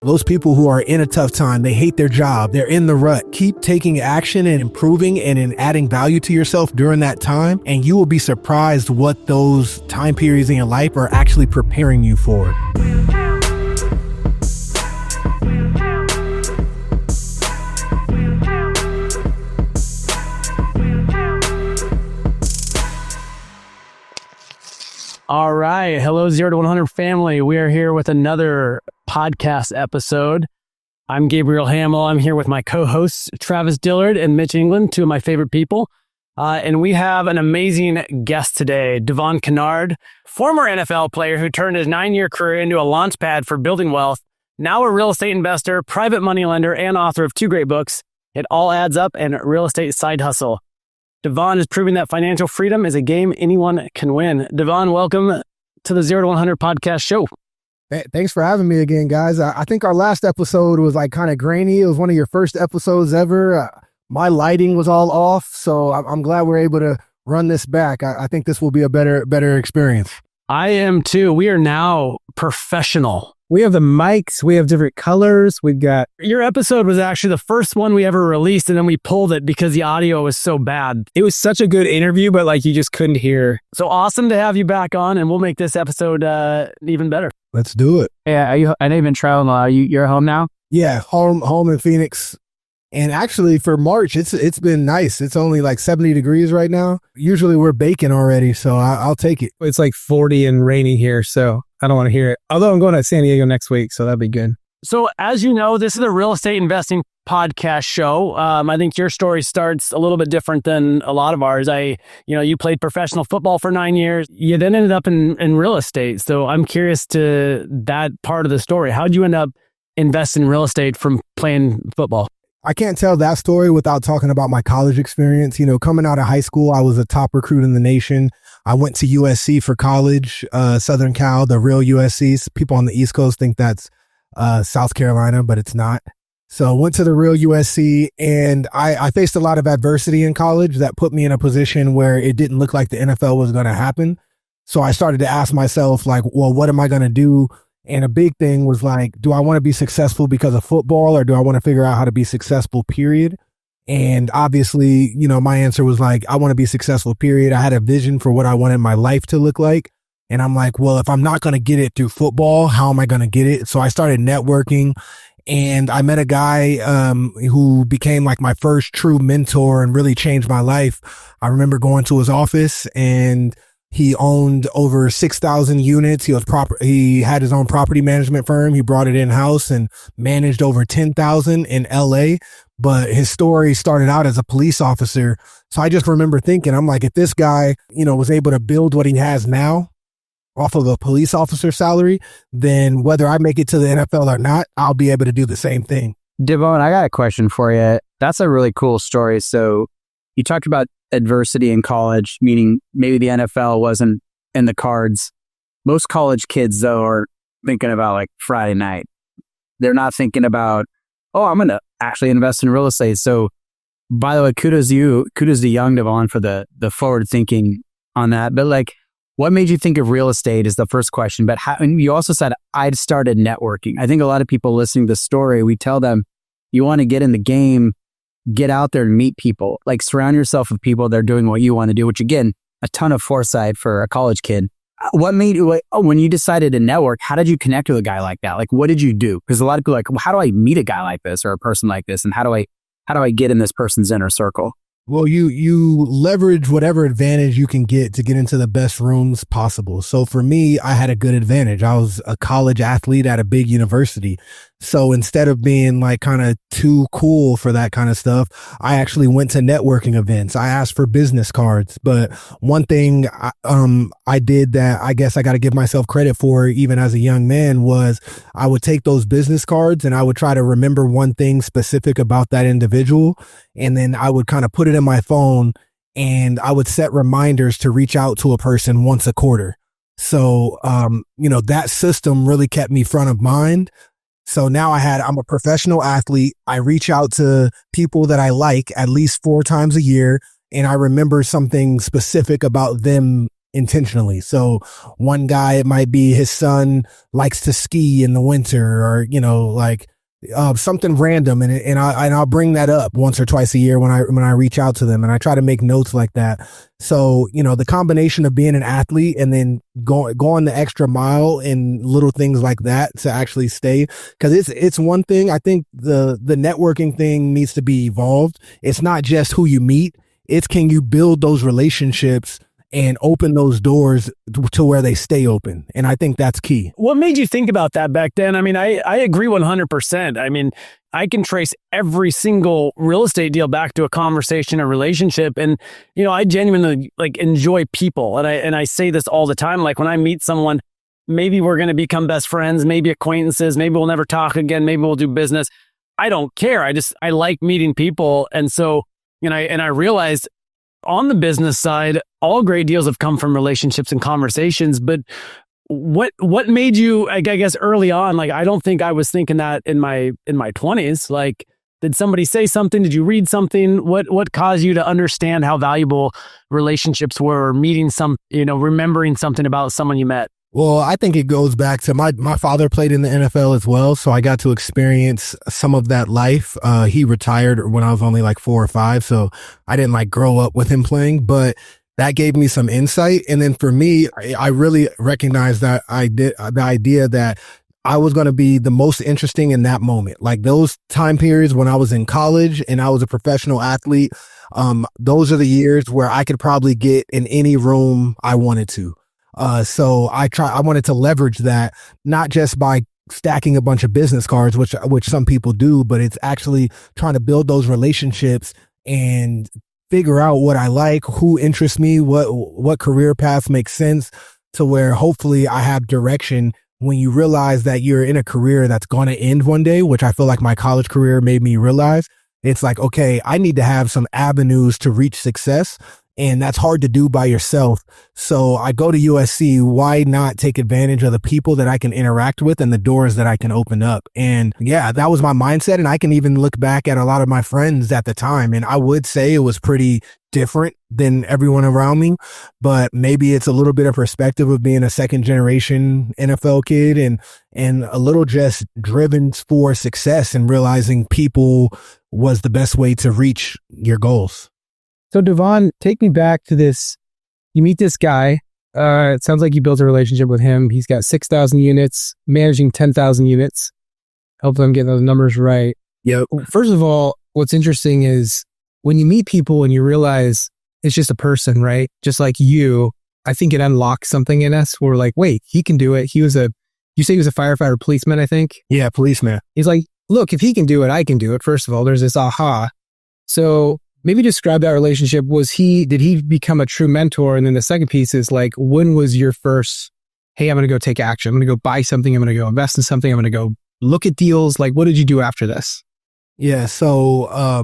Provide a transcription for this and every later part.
Those people who are in a tough time, they hate their job, they're in the rut. Keep taking action and improving and in adding value to yourself during that time, and you will be surprised what those time periods in your life are actually preparing you for. All right. Hello, 0 to 100 family. We are here with another podcast episode. I'm Gabriel Hamill. I'm here with my co-hosts, Travis Dillard and Mitch England, two of my favorite people. And we have an amazing guest today, Devon Kennard, former NFL player who turned his 9-year career into a launch pad for building wealth, now a real estate investor, private money lender, and author of 2 great books, It All Adds Up and Real Estate Side Hustle. Devon is proving that financial freedom is a game anyone can win. Devon, welcome to the 0 to 100 podcast show. Thanks for having me again, guys. I think our last episode was like kind of grainy. It was one of your first episodes ever. My lighting was all off, so I'm glad we're able to run this back. I think this will be a better experience. I am too. We are now professional. We have the mics. We have different colors. We've got... Your episode was actually the first one we ever released, and then we pulled it because the audio was so bad. It was such a good interview, but like you just couldn't hear. So awesome to have you back on, and we'll make this episode even better. Let's do it. Yeah, I know you've been traveling a lot. You're home now? Yeah, home in Phoenix. And actually for March, it's been nice. It's only like 70 degrees right now. Usually we're baking already, so I'll take it. It's like 40 and rainy here, so I don't want to hear it. Although I'm going to San Diego next week, so that'd be good. So as you know, this is a real estate investing podcast show. I think your story starts a little bit different than a lot of ours. You played professional football for 9 years. You then ended up in real estate. So I'm curious to that part of the story. How'd you end up investing in real estate from playing football? I can't tell that story without talking about my college experience. Coming out of high school, I was a top recruit in the nation. I went to USC for college, Southern Cal, the real USC. People on the East Coast think that's South Carolina, but it's not. So I went to the real USC, and I faced a lot of adversity in college that put me in a position where it didn't look like the NFL was going to happen. So I started to ask myself, like, well, what am I going to do? And a big thing was like, do I want to be successful because of football, or do I want to figure out how to be successful, period? And obviously, my answer was like, I want to be successful, period. I had a vision for what I wanted my life to look like. And I'm like, well, if I'm not going to get it through football, how am I going to get it? So I started networking, and I met a guy who became like my first true mentor and really changed my life. I remember going to his office, and he owned over 6,000 units. He had his own property management firm. He brought it in-house and managed over 10,000 in LA. But his story started out as a police officer. So I just remember thinking, I'm like, if this guy, was able to build what he has now off of a police officer salary, then whether I make it to the NFL or not, I'll be able to do the same thing. Devon, I got a question for you. That's a really cool story. So you talked about adversity in college, meaning maybe the NFL wasn't in the cards. Most college kids, though, are thinking about like Friday night. They're not thinking about, I'm going to actually invest in real estate. So by the way, kudos to you, kudos to young Devon for the forward thinking on that. But like, what made you think of real estate is the first question. But and you also said, I'd started networking. I think a lot of people listening to the story, we tell them, you want to get in the game, get out there and meet people, like surround yourself with people that are doing what you want to do, which again, a ton of foresight for a college kid. What made you, when you decided to network, how did you connect with a guy like that? Like, what did you do? Because a lot of people are like, well, how do I meet a guy like this or a person like this? And how do I get in this person's inner circle? Well, you leverage whatever advantage you can get to get into the best rooms possible. So for me, I had a good advantage. I was a college athlete at a big university. So instead of being like kind of too cool for that kind of stuff, I actually went to networking events. I asked for business cards. But one thing I did that I guess I got to give myself credit for even as a young man was I would take those business cards and I would try to remember one thing specific about that individual. And then I would kind of put it in my phone and I would set reminders to reach out to a person once a quarter. So, that system really kept me front of mind. So now I'm a professional athlete. I reach out to people that I like at least 4 times a year. And I remember something specific about them intentionally. So one guy, it might be his son likes to ski in the winter, or, like something random. And I'll bring that up once or twice a year when I reach out to them, and I try to make notes like that. So, the combination of being an athlete and then going the extra mile and little things like that to actually stay. Cause it's one thing. I think the networking thing needs to be evolved. It's not just who you meet. It's can you build those relationships and open those doors to where they stay open. And I think that's key. What made you think about that back then? I mean, I agree 100%. I mean, I can trace every single real estate deal back to a conversation, a relationship. And, I genuinely enjoy people. And I say this all the time. Like when I meet someone, maybe we're going to become best friends, maybe acquaintances, maybe we'll never talk again, maybe we'll do business. I don't care. I like meeting people. And so, I realized on the business side, all great deals have come from relationships and conversations. But what made you, I guess, early on? Like, I don't think I was thinking that in my 20s. Like, did somebody say something? Did you read something? What caused you to understand how valuable relationships were, or meeting remembering something about someone you met? Well, I think it goes back to my father played in the NFL as well. So I got to experience some of that life. He retired when I was only like 4 or 5. So I didn't grow up with him playing, but that gave me some insight. And then for me, I really recognized that the idea that I was going to be the most interesting in that moment. Like those time periods when I was in college and I was a professional athlete. Those are the years where I could probably get in any room I wanted to. So I wanted to leverage that, not just by stacking a bunch of business cards, which some people do, but it's actually trying to build those relationships and figure out what I like, who interests me, what career path makes sense, to where hopefully I have direction when you realize that you're in a career that's going to end one day, which I feel like my college career made me realize. It's like, okay, I need to have some avenues to reach success. And that's hard to do by yourself. So I go to USC. Why not take advantage of the people that I can interact with and the doors that I can open up? And yeah, that was my mindset. And I can even look back at a lot of my friends at the time, and I would say it was pretty different than everyone around me. But maybe it's a little bit of perspective of being a second generation NFL kid and a little just driven for success and realizing people was the best way to reach your goals. So Devon, take me back to this. You meet this guy. It sounds like you built a relationship with him. He's got 6,000 units, managing 10,000 units. Hopefully I'm getting those numbers right. Yep. First of all, what's interesting is when you meet people and you realize it's just a person, right? Just like you, I think it unlocks something in us. We're like, wait, he can do it. You say he was a firefighter, policeman, I think? Yeah, policeman. He's like, look, if he can do it, I can do it. First of all, there's this aha. So maybe describe that relationship. Did he become a true mentor? And then the second piece is like, when was your first, hey, I'm going to go take action. I'm going to go buy something. I'm going to go invest in something. I'm going to go look at deals. Like, what did you do after this? Yeah. So,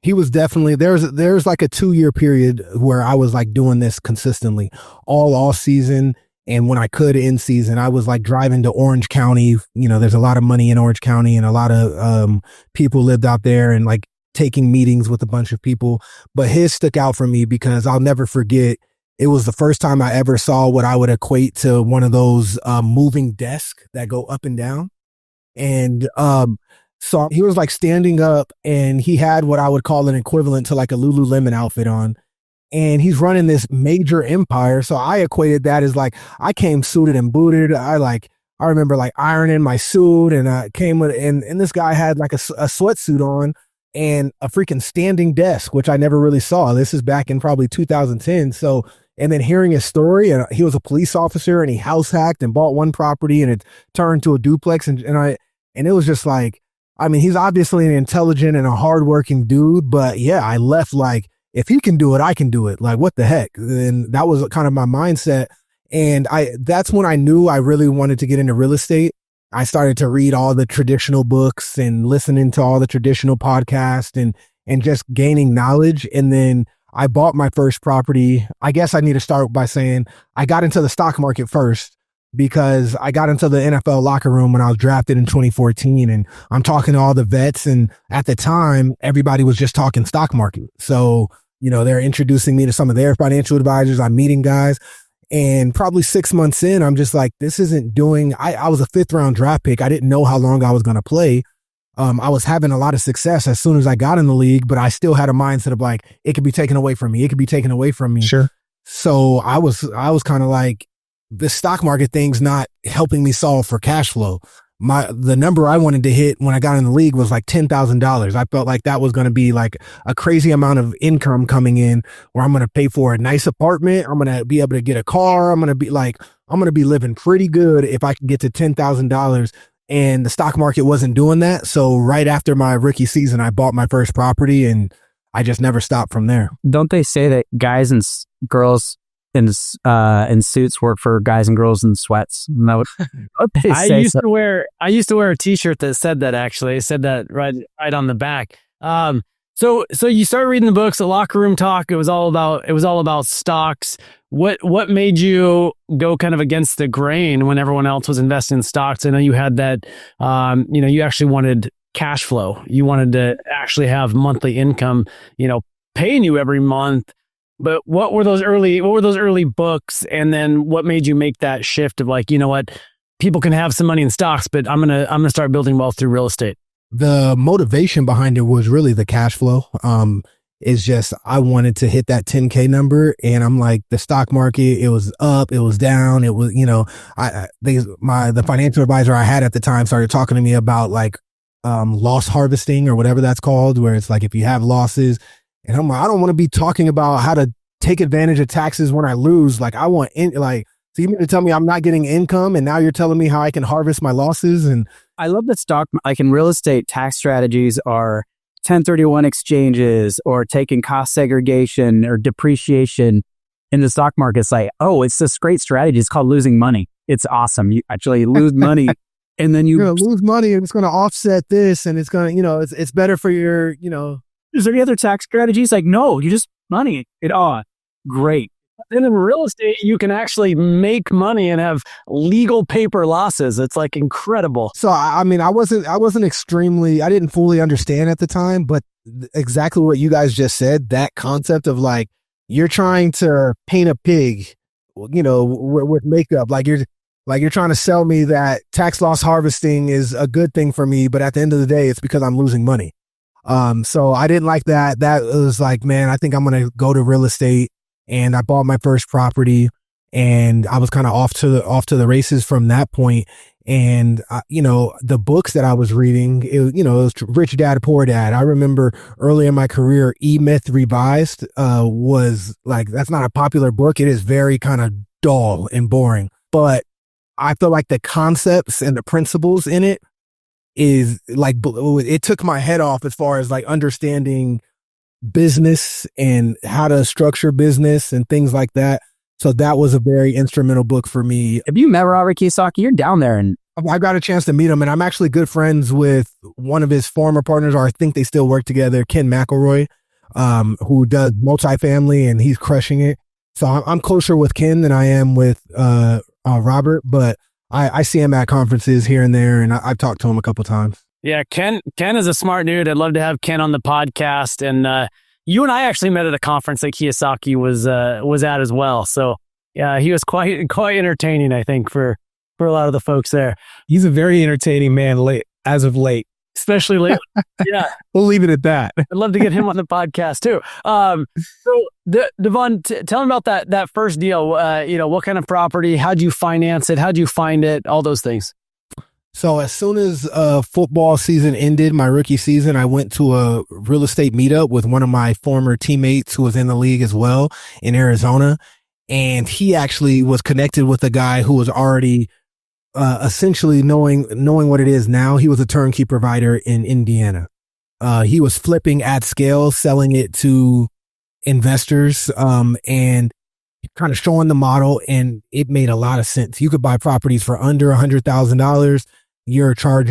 he was definitely, there's like a 2-year period where I was like doing this consistently all season. And when I could in season, I was like driving to Orange County. There's a lot of money in Orange County and a lot of, people lived out there, and like taking meetings with a bunch of people. But his stuck out for me because I'll never forget, it was the first time I ever saw what I would equate to one of those moving desks that go up and down. And so he was like standing up, and he had what I would call an equivalent to like a Lululemon outfit on. And he's running this major empire. So I equated that as like, I came suited and booted. I remember like ironing my suit, and I came with, and this guy had like a sweatsuit on and a freaking standing desk, which I never really saw. This is back in probably 2010. So, and then hearing his story, and he was a police officer, and he house hacked and bought one property, and it turned to a duplex. And it was just like, I mean, he's obviously an intelligent and a hardworking dude, but yeah, I left like, if he can do it, I can do it. Like, what the heck? And that was kind of my mindset. And that's when I knew I really wanted to get into real estate. I started to read all the traditional books and listening to all the traditional podcasts and just gaining knowledge. And then I bought my first property. I guess I need to start by saying I got into the stock market first, because I got into the NFL locker room when I was drafted in 2014, and I'm talking to all the vets. And at the time, everybody was just talking stock market. So, they're introducing me to some of their financial advisors. I'm meeting guys. And probably 6 months in, I'm just like, this isn't doing, I was a 5th round draft pick. I didn't know how long I was going to play. I was having a lot of success as soon as I got in the league, but I still had a mindset of like, it could be taken away from me. It could be taken away from me. Sure. So I was kind of like, the stock market thing's not helping me solve for cash flow. The number I wanted to hit when I got in the league was like $10,000. I felt like that was going to be like a crazy amount of income coming in where I'm going to pay for a nice apartment. I'm going to be able to get a car. I'm going to be living pretty good if I can get to $10,000. And the stock market wasn't doing that. So right after my rookie season, I bought my first property and I just never stopped from there. Don't they say that guys and girls in suits work for guys and girls in sweats? No, they I say used so. to wear a T-shirt that said that. Actually, it said that right on the back. So you start reading the books, the locker room talk. It was all about stocks. What made you go kind of against the grain when everyone else was investing in stocks? I know you had that. You actually wanted cash flow. You wanted to actually have monthly income. Paying you every month. But what were those early books? And then what made you make that shift of like, you know what, people can have some money in stocks, but I'm gonna start building wealth through real estate. The motivation behind it was really the cash flow. It's just, I wanted to hit that 10K number, and I'm like, the stock market, it was up, it was down. It was, the financial advisor I had at the time started talking to me about like, loss harvesting or whatever that's called, where it's like, if you have losses. And I'm like, I don't want to be talking about how to take advantage of taxes when I lose. Like, I want so you mean to tell me I'm not getting income, and now you're telling me how I can harvest my losses? And I love that stock, like in real estate, tax strategies are 1031 exchanges or taking cost segregation or depreciation. In the stock market, it's like, oh, it's this great strategy. It's called losing money. It's awesome. You actually lose money. And then you're going to lose money, and it's going to offset this, and it's going to, it's better for your, Is there any other tax strategies? Like, no, you just money it all. Great. And in real estate, you can actually make money and have legal paper losses. It's like incredible. So, I mean, I didn't fully understand at the time, but exactly what you guys just said, that concept of like, you're trying to paint a pig, with makeup, like you're trying to sell me that tax loss harvesting is a good thing for me, but at the end of the day, it's because I'm losing money. So I didn't like that. That was like, man, I think I'm going to go to real estate. And I bought my first property, and I was kind of off to the races from that point. And, the books that I was reading, it was Rich Dad, Poor Dad. I remember early in my career, E-Myth Revised, was like, that's not a popular book. It is very kind of dull and boring, but I feel like the concepts and the principles in it is like, it took my head off as far as like understanding business and how to structure business and things like that. So that was a very instrumental book for me. Have you met Robert Kiyosaki? You're down there. And I got a chance to meet him, and I'm actually good friends with one of his former partners, or I think they still work together, Ken McElroy, who does multifamily, and he's crushing it. So I'm closer with Ken than I am with Robert, but I see him at conferences here and there, and I've talked to him a couple times. Yeah, Ken is a smart dude. I'd love to have Ken on the podcast. And you and I actually met at a conference that Kiyosaki was at as well. So yeah, he was quite entertaining, I think, for a lot of the folks there. He's a very entertaining man as of late. Especially lately. Yeah. We'll leave it at that. I'd love to get him on the podcast too. So Devon, tell him about that first deal. What kind of property? How'd you finance it? How'd you find it? All those things. So as soon as football season ended, my rookie season, I went to a real estate meetup with one of my former teammates who was in the league as well in Arizona. And he actually was connected with a guy who was already essentially knowing what it is now. He was a turnkey provider in Indiana. He was flipping at scale, selling it to investors, and kind of showing the model. And it made a lot of sense. You could buy properties for under $100,000. You could charge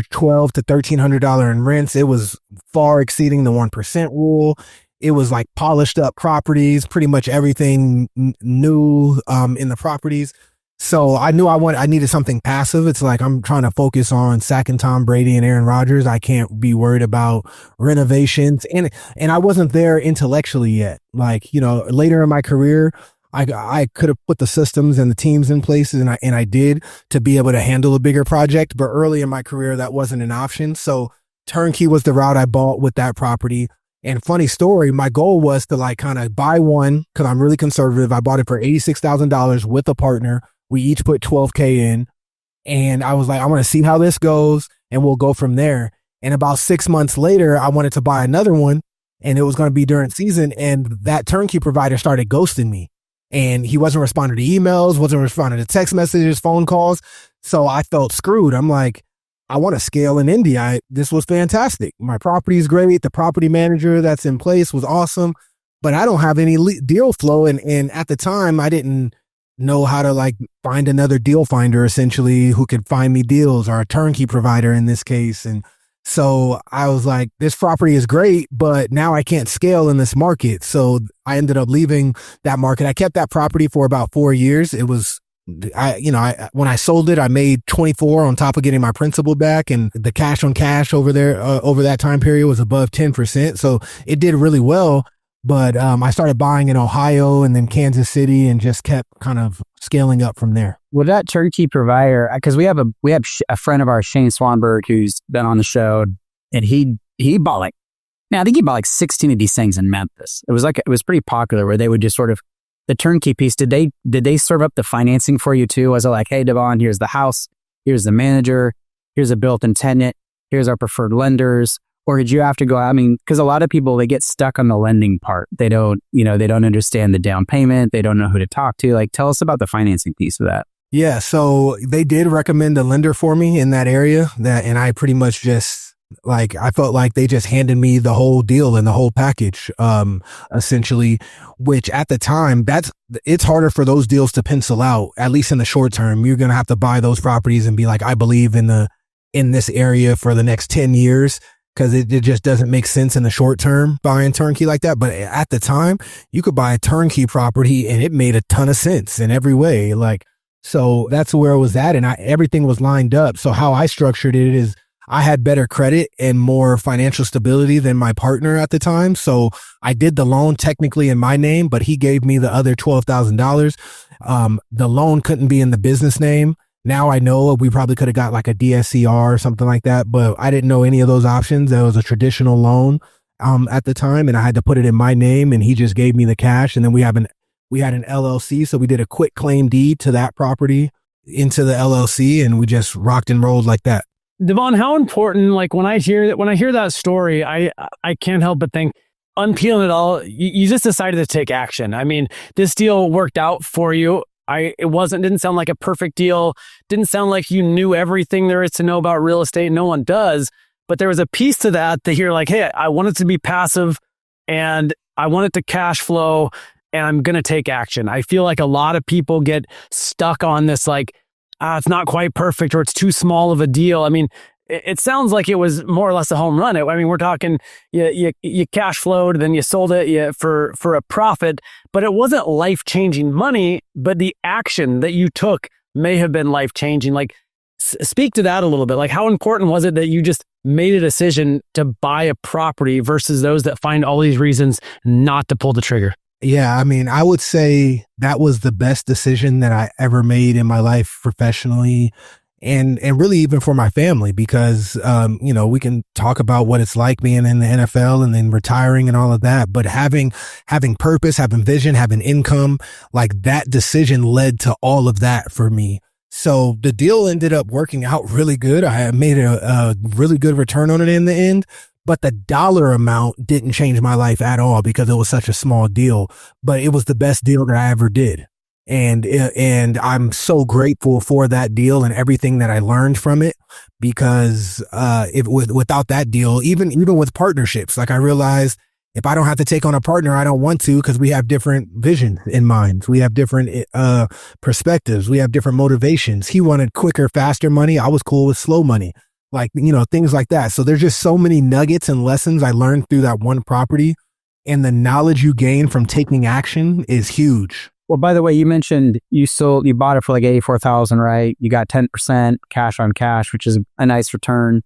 $1,200 to $1,300 in rents. It was far exceeding the 1% rule. It was like polished up properties, pretty much everything new in the properties. So I knew I needed something passive. It's like, I'm trying to focus on sacking Tom Brady and Aaron Rodgers. I can't be worried about renovations. And I wasn't there intellectually yet. Like, later in my career, I could have put the systems and the teams in place, and I did, to be able to handle a bigger project. But early in my career, that wasn't an option. So turnkey was the route I bought with that property. And funny story, my goal was to like kind of buy one, because I'm really conservative. I bought it for $86,000 with a partner. We each put $12K in. And I was like, I want to see how this goes, and we'll go from there. And about 6 months later, I wanted to buy another one, and it was going to be during season. And that turnkey provider started ghosting me. And he wasn't responding to emails, wasn't responding to text messages, phone calls. So I felt screwed. I'm like, I want to scale in India. This was fantastic. My property is great. The property manager that's in place was awesome, but I don't have any deal flow. And at the time, I didn't know how to like find another deal finder, essentially, who could find me deals, or a turnkey provider in this case. And so I was like, this property is great, but now I can't scale in this market. So I ended up leaving that market. I kept that property for about 4 years. It was, when I sold it, I made 24 on top of getting my principal back, and the cash on cash over there, over that time period was above 10%. So it did really well. But I started buying in Ohio and then Kansas City, and just kept kind of scaling up from there. With that turnkey provider, because we have a friend of ours, Shane Swanberg, who's been on the show, and he bought I think he bought like 16 of these things in Memphis. It was pretty popular, where they would just sort of, the turnkey piece. Did they serve up the financing for you too? Was it like, hey, Devon, here's the house, here's the manager, here's a built-in tenant, here's our preferred lenders? Or did you have to go, because a lot of people, they get stuck on the lending part. They don't understand the down payment. They don't know who to talk to. Like, tell us about the financing piece of that. Yeah. So they did recommend a lender for me in that area, and I pretty much just I felt like they just handed me the whole deal and the whole package, essentially, which at the time, it's harder for those deals to pencil out, at least in the short term. You're going to have to buy those properties and be like, I believe in this area for the next 10 years. Because it just doesn't make sense in the short term buying turnkey like that. But at the time, you could buy a turnkey property and it made a ton of sense in every way. So that's where it was at, and everything was lined up. So how I structured it is, I had better credit and more financial stability than my partner at the time. So I did the loan technically in my name, but he gave me the other $12,000. The loan couldn't be in the business name. Now I know we probably could have got like a DSCR or something like that, but I didn't know any of those options. There was a traditional loan at the time, and I had to put it in my name, and he just gave me the cash. And then we had an LLC, so we did a quick claim deed to that property into the LLC, and we just rocked and rolled like that. Devon, how important, like when I hear that story, I can't help but think, unpeeling it all, you just decided to take action. I mean, this deal worked out for you. Didn't sound like a perfect deal. Didn't sound like you knew everything there is to know about real estate. No one does. But there was a piece to that you're like, hey, I want it to be passive, and I want it to cash flow, and I'm going to take action. I feel like a lot of people get stuck on this, it's not quite perfect, or it's too small of a deal. I mean, it sounds like it was more or less a home run. I mean, we're talking, you cash flowed, then you sold it for a profit, but it wasn't life-changing money, but the action that you took may have been life-changing. Speak to that a little bit. How important was it that you just made a decision to buy a property versus those that find all these reasons not to pull the trigger? Yeah, I mean, I would say that was the best decision that I ever made in my life professionally, and really even for my family, because, we can talk about what it's like being in the NFL and then retiring and all of that, but having purpose, having vision, having income, that decision led to all of that for me. So the deal ended up working out really good. I made a really good return on it in the end, but the dollar amount didn't change my life at all because it was such a small deal, but it was the best deal that I ever did. And I'm so grateful for that deal and everything that I learned from it, because without that deal, even with partnerships, I realized if I don't have to take on a partner, I don't want to, because we have different visions in mind. We have different perspectives. We have different motivations. He wanted quicker, faster money. I was cool with slow money, things like that. So there's just so many nuggets and lessons I learned through that one property, and the knowledge you gain from taking action is huge. Well, by the way, you mentioned you bought it for $84,000, right? You got 10% cash on cash, which is a nice return.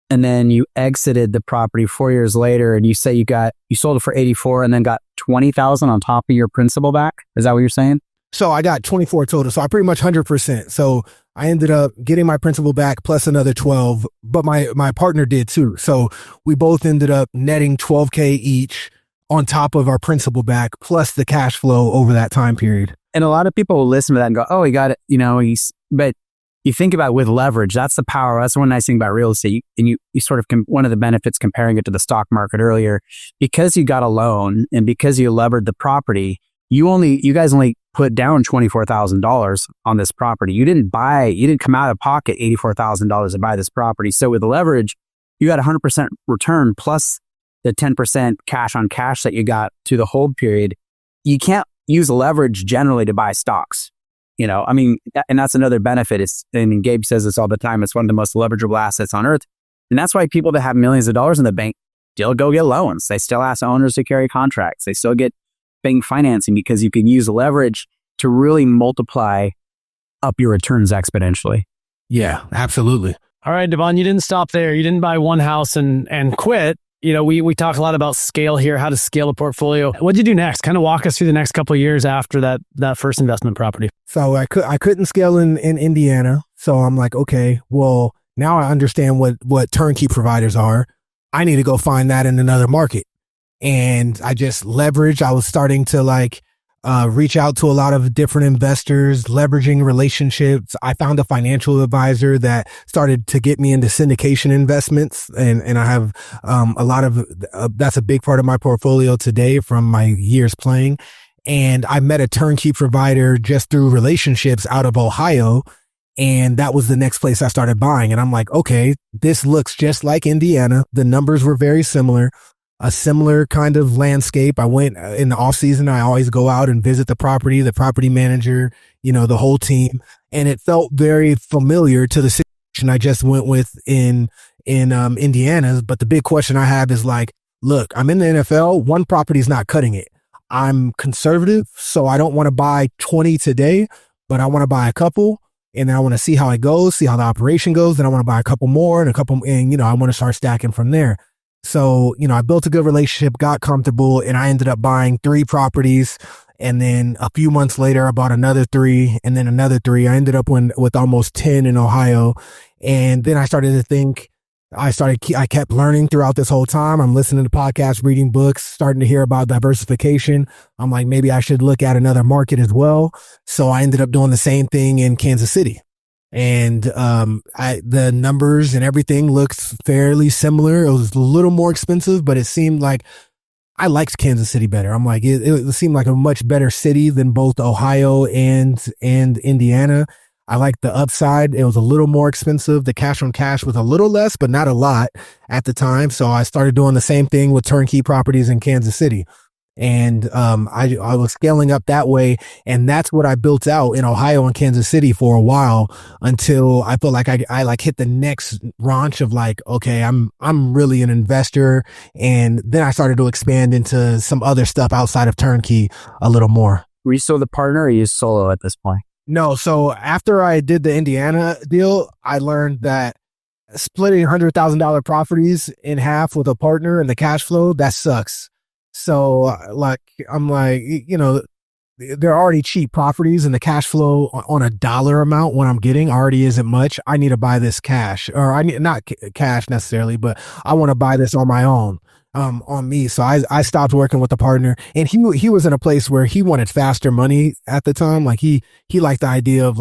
And then you exited the property 4 years later, and you say you sold it for 84 and then got 20,000 on top of your principal back. Is that what you're saying? So I got 24 total. So I pretty much 100%. So I ended up getting my principal back plus another 12, but my partner did too. So we both ended up netting 12K each on top of our principal back plus the cash flow over that time period. And a lot of people will listen to that and go, oh, he got it. But you think about with leverage, that's the power. That's one nice thing about real estate. And you sort of, one of the benefits comparing it to the stock market earlier, because you got a loan and because you levered the property, you guys only put down $24,000 on this property. You didn't come out of pocket $84,000 to buy this property. So with the leverage, you got 100% return plus the 10% cash on cash that you got to the hold period. You can't use leverage generally to buy stocks. And that's another benefit. Gabe says this all the time. It's one of the most leverageable assets on earth. And that's why people that have millions of dollars in the bank still go get loans. They still ask owners to carry contracts. They still get bank financing because you can use leverage to really multiply up your returns exponentially. Yeah, absolutely. All right, Devon, you didn't stop there. You didn't buy one house and quit. We talk a lot about scale here, how to scale a portfolio. What did you do next? Kind of walk us through the next couple of years after that first investment property. So I couldn't scale in Indiana. So I'm like, okay, well, now I understand what turnkey providers are. I need to go find that in another market. And I just leveraged. I was starting to reach out to a lot of different investors, leveraging relationships. I found a financial advisor that started to get me into syndication investments. And I have a lot of, that's a big part of my portfolio today from my years playing. And I met a turnkey provider just through relationships out of Ohio. And that was the next place I started buying. And I'm like, okay, this looks just like Indiana. The numbers were very similar. A similar kind of landscape. I went in the off season. I always go out and visit the property manager, the whole team. And it felt very familiar to the situation I just went with in Indiana. But the big question I have is look, I'm in the NFL. One property is not cutting it. I'm conservative. So I don't want to buy 20 today, but I want to buy a couple. And then I want to see how it goes, see how the operation goes. Then I want to buy a couple more and I want to start stacking from there. So, I built a good relationship, got comfortable, and I ended up buying 3 properties. And then a few months later, I bought another 3 and then another 3. I ended up with almost 10 in Ohio. And then I started to think, I kept learning throughout this whole time. I'm listening to podcasts, reading books, starting to hear about diversification. I'm like, maybe I should look at another market as well. So I ended up doing the same thing in Kansas City. And the numbers and everything looked fairly similar. It was a little more expensive, but it seemed like I liked Kansas City better. I'm like, it seemed like a much better city than both Ohio and Indiana. I liked the upside. It was a little more expensive. The cash on cash was a little less, but not a lot at the time. So I started doing the same thing with turnkey properties in Kansas City. And I was scaling up that way, and that's what I built out in Ohio and Kansas City for a while until I felt like I hit the next ranch of okay, I'm really an investor, and then I started to expand into some other stuff outside of turnkey a little more. Were you still the partner, or are you solo at this point? No, so after I did the Indiana deal, I learned that splitting $100,000 properties in half with a partner and the cash flow, that sucks. So I'm they're already cheap properties and the cash flow on a dollar amount what I'm getting already isn't much. I need to buy this cash, or I need not cash necessarily, but I want to buy this on my own, on me. So I stopped working with the partner, and he was in a place where he wanted faster money at the time. He liked the idea of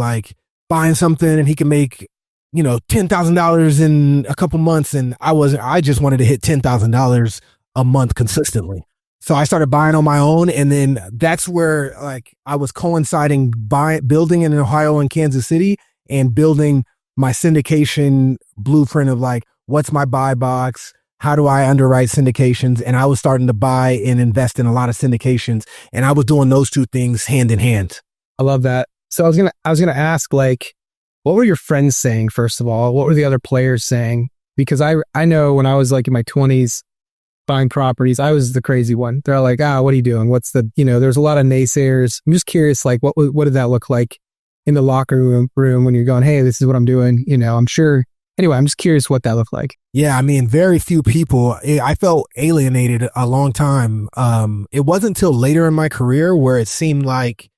buying something and he can make, $10,000 in a couple months. And I just wanted to hit $10,000 a month consistently. So I started buying on my own, and then that's where I was coinciding building in Ohio and Kansas City and building my syndication blueprint of what's my buy box, how do I underwrite syndications, and I was starting to buy and invest in a lot of syndications, and I was doing those two things hand in hand. I love that. So I was gonna ask what were your friends saying first of all? What were the other players saying? Because I know when I was in my 20s. Buying properties, I was the crazy one. They're like, what are you doing? What's there's a lot of naysayers. I'm just curious, what did that look like in the locker room when you're going, hey, this is what I'm doing? I'm sure. Anyway, I'm just curious what that looked like. Yeah, I mean, very few people. I felt alienated a long time. It wasn't until later in my career where it seemed like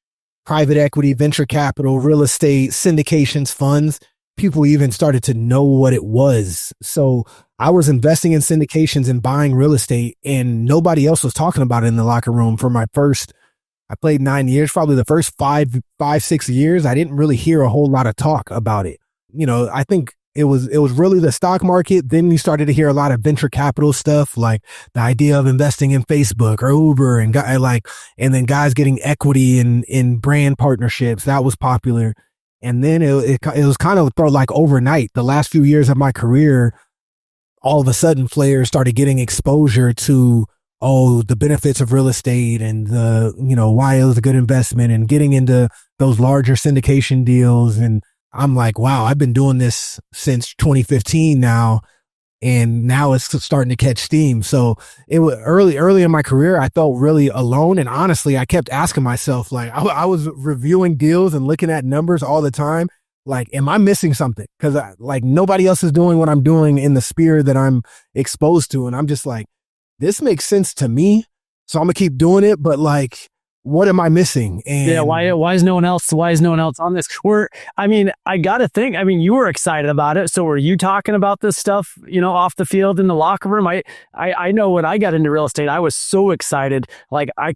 private equity, venture capital, real estate, syndications, funds, people even started to know what it was. So I was investing in syndications and buying real estate, and nobody else was talking about it in the locker room for I played 9 years, probably the first 6 years. I didn't really hear a whole lot of talk about it. I think it was really the stock market. Then you started to hear a lot of venture capital stuff, like the idea of investing in Facebook or Uber, and then guys getting equity in brand partnerships. That was popular. And then it was kind of like overnight. The last few years of my career, all of a sudden players started getting exposure to the benefits of real estate and why it was a good investment, and getting into those larger syndication deals. And I'm like, wow, I've been doing this since 2015 now, and now it's starting to catch steam. So it was early in my career, I felt really alone. And honestly, I kept asking myself, like, I was reviewing deals and looking at numbers all the time. Like, am I missing something? Because nobody else is doing what I'm doing in the sphere that I'm exposed to. And I'm just like, this makes sense to me, so I'm gonna keep doing it. But like, what am I missing? And yeah, why is no one else on this? I gotta think. You were excited about it. So were you talking about this stuff, off the field in the locker room? I know when I got into real estate, I was so excited. Like I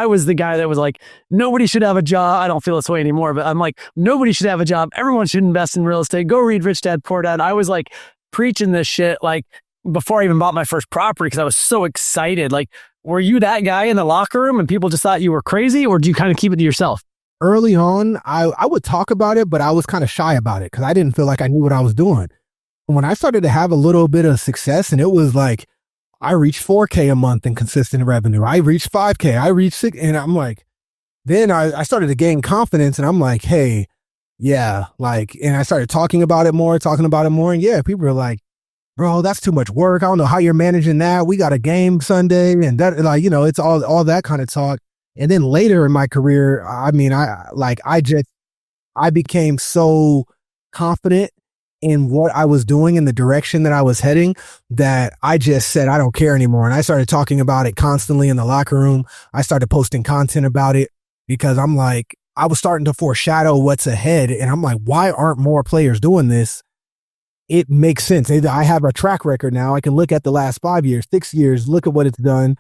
was the guy that was like, nobody should have a job. I don't feel this way anymore, but I'm like, nobody should have a job. Everyone should invest in real estate. Go read Rich Dad Poor Dad. I was like preaching this shit like before I even bought my first property, because I was so excited. Like, were you that guy in the locker room and people just thought you were crazy, or do you kind of keep it to yourself? Early on, I would talk about it, but I was kind of shy about it because I didn't feel like I knew what I was doing. When I started to have a little bit of success, and it was like, I reached 4K a month in consistent revenue. I reached 5K. I reached 6. And I'm like, then I started to gain confidence, and I'm like, hey, yeah, like, and I started talking about it more. And yeah, people were like, bro, that's too much work. I don't know how you're managing that. We got a game Sunday, and that, it's all that kind of talk. And then later in my career, I became so confident in what I was doing and the direction that I was heading that I just said, I don't care anymore. And I started talking about it constantly in the locker room. I started posting content about it because I'm like, I was starting to foreshadow what's ahead. And I'm like, why aren't more players doing this? It makes sense. I have a track record now. I can look at the last 5 years, 6 years, look at what it's done.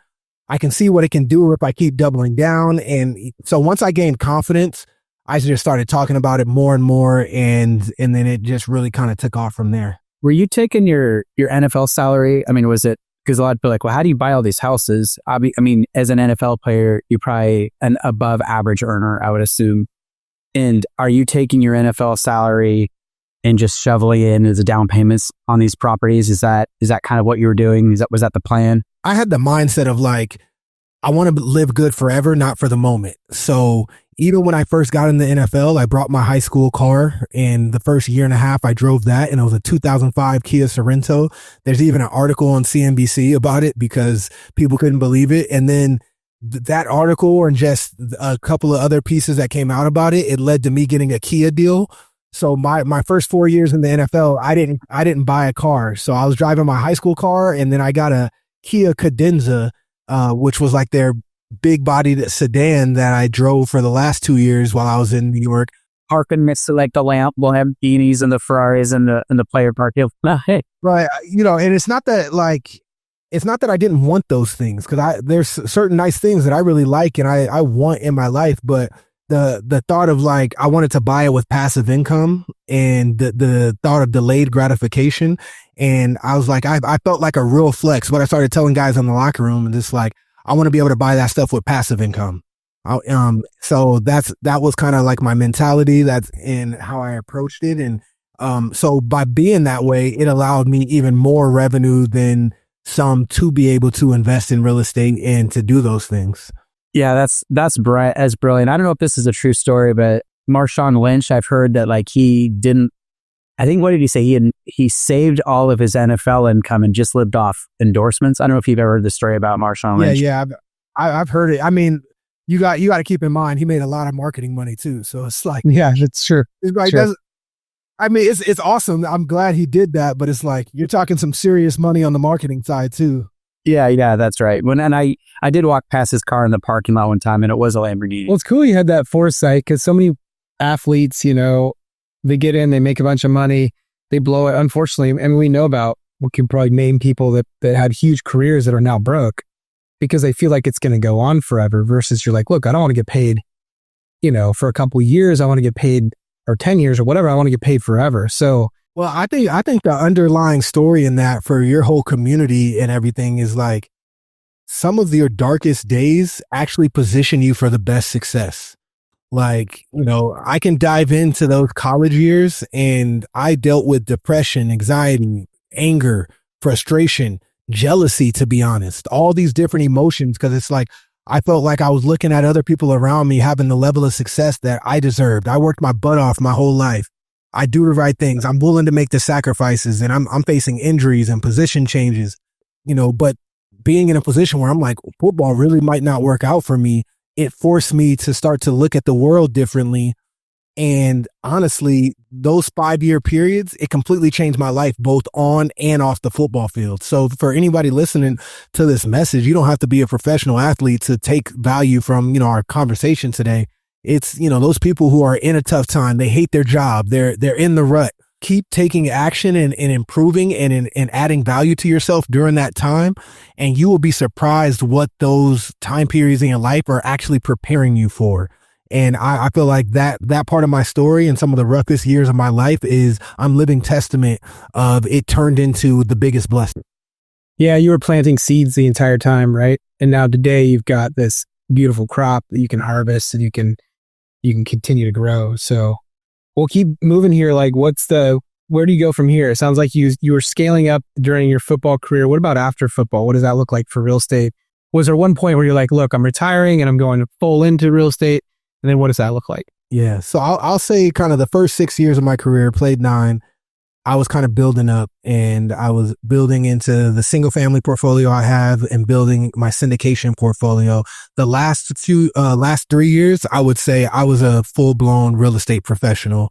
I can see what it can do if I keep doubling down. And so once I gained confidence, I just started talking about it more and more. And then it just really kind of took off from there. Were you taking your NFL salary? Was it, because a lot of people are like, well, how do you buy all these houses? As an NFL player, you're probably an above average earner, I would assume. And are you taking your NFL salary and just shoveling in as a down payments on these properties? Is that kind of what you were doing? Was that the plan? I had the mindset of like, I want to live good forever, not for the moment. So even when I first got in the NFL, I brought my high school car, and the first year and a half I drove that, and it was a 2005 Kia Sorento. There's even an article on CNBC about it because people couldn't believe it. And then that article and just a couple of other pieces that came out about it, it led to me getting a Kia deal. So my first 4 years in the NFL, I didn't buy a car. So I was driving my high school car, and then I got a Kia Cadenza, which was like their big bodied sedan that I drove for the last 2 years while I was in New York. Parking next to like the Lamborghinis and the Ferraris and the player park. Hey, right. And it's not that I didn't want those things, because there's certain nice things that I really like and I want in my life, but the thought of like, I wanted to buy it with passive income, and the thought of delayed gratification. And I was like, I felt like a real flex. But I started telling guys in the locker room, and just like, I want to be able to buy that stuff with passive income. So that was kind of like my mentality. That's in how I approached it. And so by being that way, it allowed me even more revenue than some to be able to invest in real estate and to do those things. Yeah, that's brilliant. I don't know if this is a true story, but Marshawn Lynch, I've heard that like he didn't, I think, what did he say? He saved all of his NFL income and just lived off endorsements. I don't know if you've ever heard the story about Marshawn Lynch. Yeah, I've heard it. I mean, you got to keep in mind, he made a lot of marketing money too. So it's like, yeah, that's true. It's like, sure. I mean, it's awesome. I'm glad he did that, but it's like you're talking some serious money on the marketing side too. Yeah, that's right. And I did walk past his car in the parking lot one time, and it was a Lamborghini. Well, it's cool you had that foresight because so many athletes, they get in, they make a bunch of money, they blow it. Unfortunately, and we know about, we can probably name people that had huge careers that are now broke because they feel like it's going to go on forever versus you're like, look, I don't want to get paid, for a couple of years. I want to get paid, or 10 years or whatever. I want to get paid forever. So, well, I think the underlying story in that for your whole community and everything is like some of your darkest days actually position you for the best success. Like, I can dive into those college years and I dealt with depression, anxiety, anger, frustration, jealousy, to be honest, all these different emotions. Cause it's like, I felt like I was looking at other people around me having the level of success that I deserved. I worked my butt off my whole life. I do the right things. I'm willing to make the sacrifices and I'm facing injuries and position changes, but being in a position where I'm like, football really might not work out for me. It forced me to start to look at the world differently. And honestly, those 5-year periods, it completely changed my life, both on and off the football field. So for anybody listening to this message, you don't have to be a professional athlete to take value from, our conversation today. It's, those people who are in a tough time, they hate their job. They're in the rut. Keep taking action and improving and adding value to yourself during that time. And you will be surprised what those time periods in your life are actually preparing you for. And I feel like that part of my story and some of the roughest years of my life is I'm living testament of it turned into the biggest blessing. Yeah, you were planting seeds the entire time, right? And now today you've got this beautiful crop that you can harvest and you can continue to grow. So we'll keep moving here. Like where do you go from here? It sounds like you were scaling up during your football career. What about after football? What does that look like for real estate? Was there one point where you're like, look, I'm retiring and I'm going full into real estate? And then what does that look like? Yeah. So I'll say kind of the first 6 years of my career, played 9, I was kind of building up and I was building into the single family portfolio I have and building my syndication portfolio. The last 3 years, I would say I was a full blown real estate professional.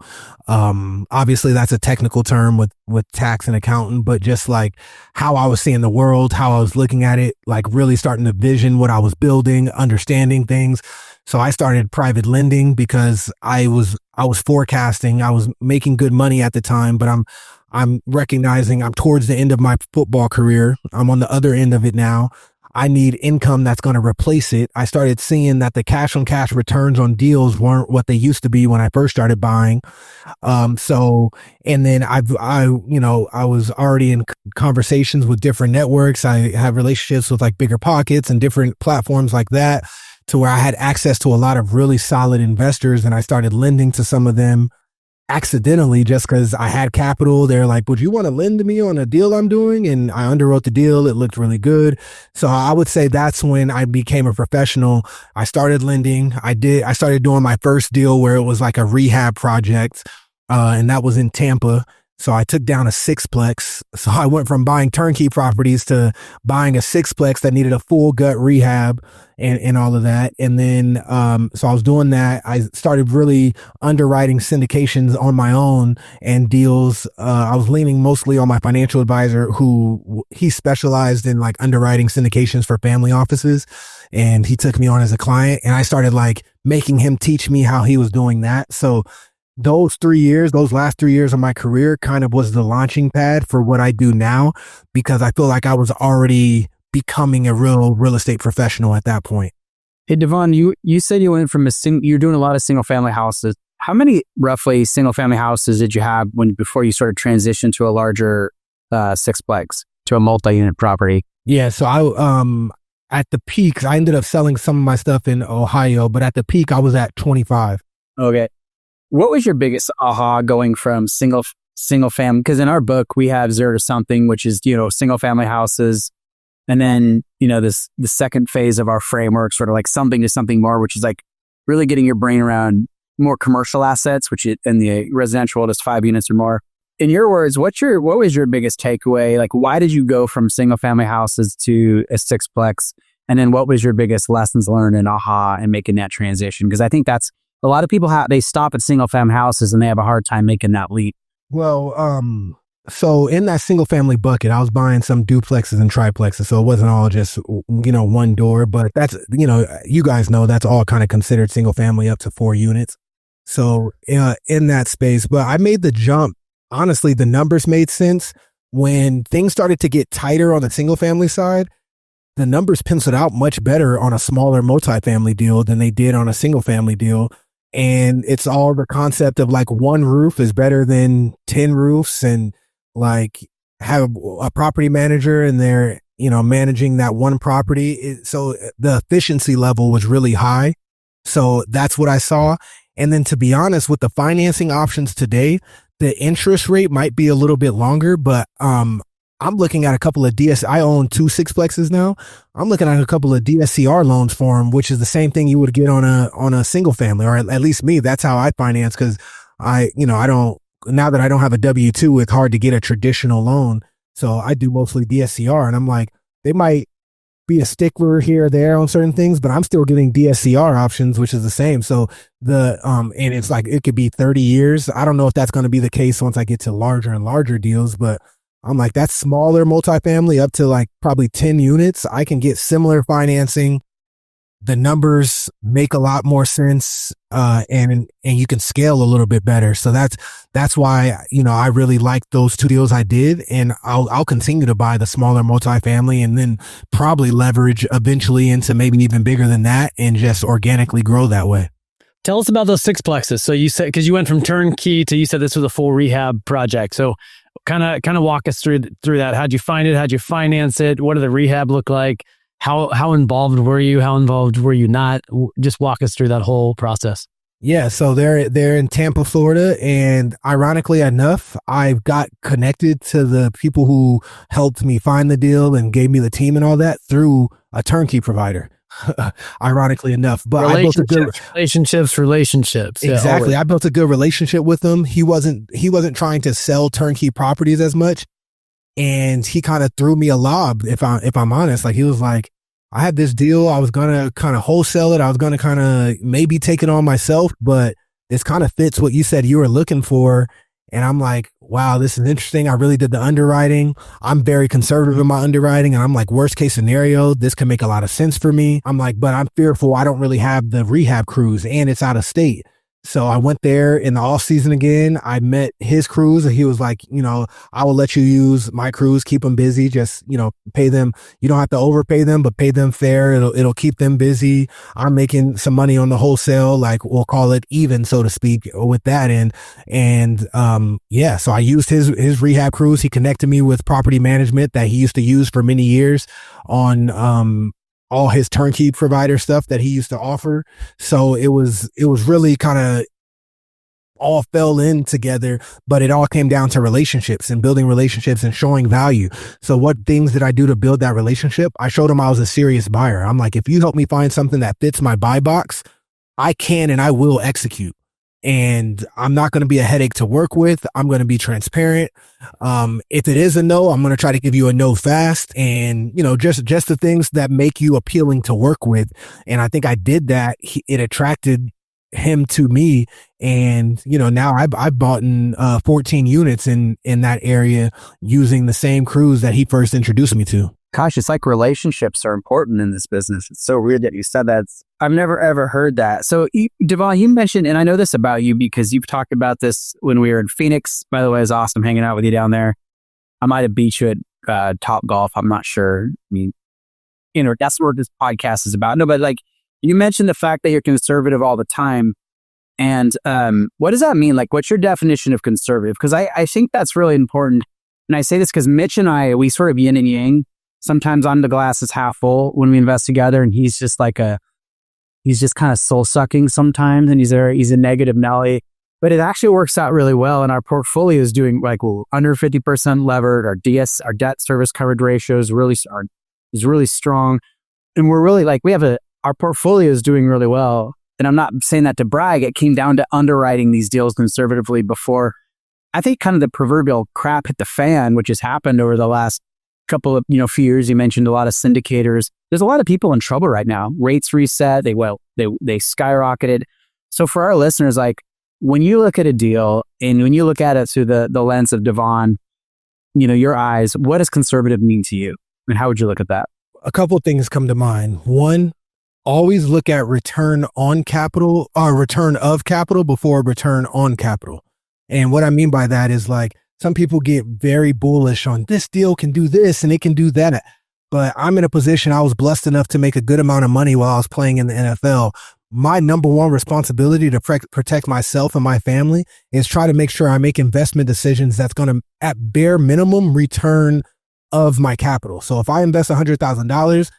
Obviously that's a technical term with tax and accountant, but just like how I was seeing the world, how I was looking at it, like really starting to vision what I was building, understanding things. So I started private lending because I was forecasting. I was making good money at the time, but I'm recognizing I'm towards the end of my football career. I'm on the other end of it now. I need income that's going to replace it. I started seeing that the cash on cash returns on deals weren't what they used to be when I first started buying. And then I was already in conversations with different networks. I have relationships with like Bigger Pockets and different platforms like that, to where I had access to a lot of really solid investors, and I started lending to some of them accidentally just because I had capital. They're like, would you want to lend to me on a deal I'm doing? And I underwrote the deal. It looked really good. So I would say that's when I became a professional. I started lending. I started doing my first deal where it was like a rehab project, and that was in Tampa. So I took down a 6-plex. So I went from buying turnkey properties to buying a 6-plex that needed a full gut rehab and all of that. And then, so I was doing that. I started really underwriting syndications on my own and deals. I was leaning mostly on my financial advisor he specialized in like underwriting syndications for family offices. And he took me on as a client, and I started like making him teach me how he was doing that. So those last 3 years of my career kind of was the launching pad for what I do now, because I feel like I was already becoming a real estate professional at that point. Hey, Devon, you said you went from you're doing a lot of single family houses. How many roughly single family houses did you have before you sort of transitioned to a larger 6-plex, to a multi-unit property? Yeah. So at the peak, I ended up selling some of my stuff in Ohio, but at the peak I was at 25. Okay. What was your biggest aha going from single family? Because in our book, we have 0 to something, which is, single family houses. And then, the second phase of our framework, sort of like something to something more, which is like really getting your brain around more commercial assets, which in the residential world is 5 units or more. In your words, what was your biggest takeaway? Like, why did you go from single family houses to a 6-plex? And then what was your biggest lessons learned and aha and making that transition? Because I think that's, a lot of people they stop at single family houses and they have a hard time making that leap Well, so in that single family bucket, I was buying some duplexes and triplexes. So it wasn't all just, one door, but that's, you guys know that's all kind of considered single family up to 4 units. So in that space, but I made the jump. Honestly, the numbers made sense when things started to get tighter on the single family side. The numbers penciled out much better on a smaller multifamily deal than they did on a single family deal. And it's all the concept of like one roof is better than 10 roofs, and like have a property manager and they're, managing that one property. So the efficiency level was really high. So that's what I saw. And then to be honest, with the financing options today, the interest rate might be a little bit longer, but I'm looking at a couple of I own 2 sixplexes now. I'm looking at a couple of DSCR loans for them, which is the same thing you would get on a single family, or at least me. That's how I finance, because I don't, now that I don't have a W-2, it's hard to get a traditional loan. So I do mostly DSCR, and I'm like, they might be a stickler here or there on certain things, but I'm still getting DSCR options, which is the same. So and it's like, it could be 30 years. I don't know if that's going to be the case once I get to larger and larger deals, but I'm like, that smaller multifamily up to like probably 10 units, I can get similar financing. The numbers make a lot more sense, and you can scale a little bit better. So that's why, I really like those 2 deals I did, and I'll continue to buy the smaller multifamily and then probably leverage eventually into maybe even bigger than that and just organically grow that way. Tell us about those sixplexes. So you said, because you went from turnkey to, you said this was a full rehab project. So kind of walk us through that. How'd you find it? How'd you finance it? What did the rehab look like? How involved were you? How involved were you not? Just walk us through that whole process. Yeah, so they're in Tampa, Florida, and ironically enough, I've got connected to the people who helped me find the deal and gave me the team and all that through a turnkey provider. Ironically enough, but I built a good relationships. Exactly, I built a good relationship with him. He wasn't trying to sell turnkey properties as much. And he kind of threw me a lob, if I'm honest. Like, he was like, I had this deal. I was going to kind of wholesale it. I was going to kind of maybe take it on myself, but this kind of fits what you said you were looking for. And I'm like, wow, this is interesting. I really did the underwriting. I'm very conservative in my underwriting. And I'm like, worst case scenario, this can make a lot of sense for me. I'm like, but I'm fearful I don't really have the rehab crews, and it's out of state. So I went there in the off season again. I met his crews, and he was like, I will let you use my crews, keep them busy. Just, pay them. You don't have to overpay them, but pay them fair. It'll keep them busy. I'm making some money on the wholesale, like we'll call it even, so to speak, with that. So I used his rehab crews. He connected me with property management that he used to use for many years on, all his turnkey provider stuff that he used to offer. So it was really kind of all fell in together, but it all came down to relationships and building relationships and showing value. So what things did I do to build that relationship? I showed him I was a serious buyer. I'm like, if you help me find something that fits my buy box, I can and I will execute. And I'm not going to be a headache to work with. I'm going to be transparent. If it is a no, I'm going to try to give you a no fast, and, just the things that make you appealing to work with. And I think I did that. It attracted him to me. And, now I bought in 14 units in that area using the same crews that he first introduced me to. Gosh, it's like relationships are important in this business. It's so weird that you said that. I've never, ever heard that. So, Devon, you mentioned, and I know this about you because you've talked about this when we were in Phoenix. By the way, it was awesome hanging out with you down there. I might have beat you at Top Golf. I'm not sure. I mean, that's what this podcast is about. No, but like, you mentioned the fact that you're conservative all the time. And what does that mean? Like, what's your definition of conservative? Because I think that's really important. And I say this because Mitch and I, we sort of yin and yang. Sometimes I'm the glass is half full when we invest together, and he's just he's just kind of soul sucking sometimes, and he's a negative Nelly. But it actually works out really well, and our portfolio is doing under 50% levered. Our debt service coverage ratio is really strong, and we're really our portfolio is doing really well. And I'm not saying that to brag. It came down to underwriting these deals conservatively before. I think kind of the proverbial crap hit the fan, which has happened over the last couple of few years. You mentioned a lot of syndicators. There's a lot of people in trouble right now. Rates reset. They skyrocketed. So for our listeners, when you look at a deal and when you look at it through the lens of Devon, your eyes, what does conservative mean to you? And how would you look at that? A couple of things come to mind. One, always look at return on capital or return of capital before return on capital. And what I mean by that is like some people get very bullish on this deal can do this and it can do that. But I'm in a position, I was blessed enough to make a good amount of money while I was playing in the NFL. My number one responsibility to protect myself and my family is try to make sure I make investment decisions that's going to, at bare minimum, return of my capital. So if I invest $100,000,